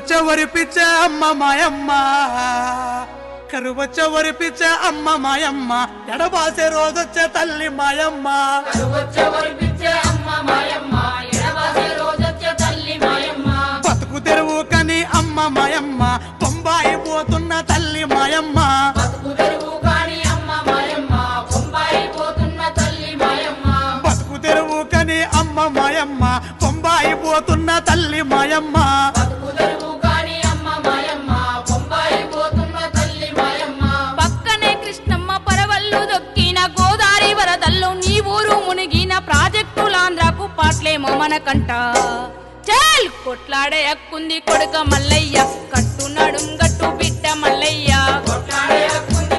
కరువచ్చ వరిపిచ్చే అమ్మ మాయమ్మ కరువచ్చ వరిపిచ్చే అమ్మ మాయమ్మ ఎడబాసే రోజొచ్చే తల్లి మాయమ్మ కరువచ్చ వరిపిచ్చే అమ్మ మాయమ్మ ఎడబాసే రోజొచ్చే తల్లి మాయమ్మ బతుకు తెరువు కని అమ్మ మాయమ్మ బొంబాయి పోతున్న తల్లి మాయమ్మ బతుకు తెరువు కాని అమ్మ మాయమ్మ బొంబాయి పోతున్న తల్లి మాయమ్మ బతుకు తెరువు కని అమ్మ మాయమ్మ బొంబాయి పోతున్న తల్లి మాయమ్మ బతుకు తెరువు కాని అమ్మ మాయమ్మ బొంబాయి పోతున్న తల్లి మాయమ్మ పక్కనే కృష్ణమ్మ పరవళ్ళు దొక్కిన గోదారి వరదల్లో నీ ఊరు మునిగిన ప్రాజెక్టులాంధ్రకు పాట్లేమో మనకంట చల్ కొట్లాడే హక్కుంది కొడుక మల్లయ్య కట్టు నడుం గట్టు బిడ్డ మల్లయ్య కొట్లాడే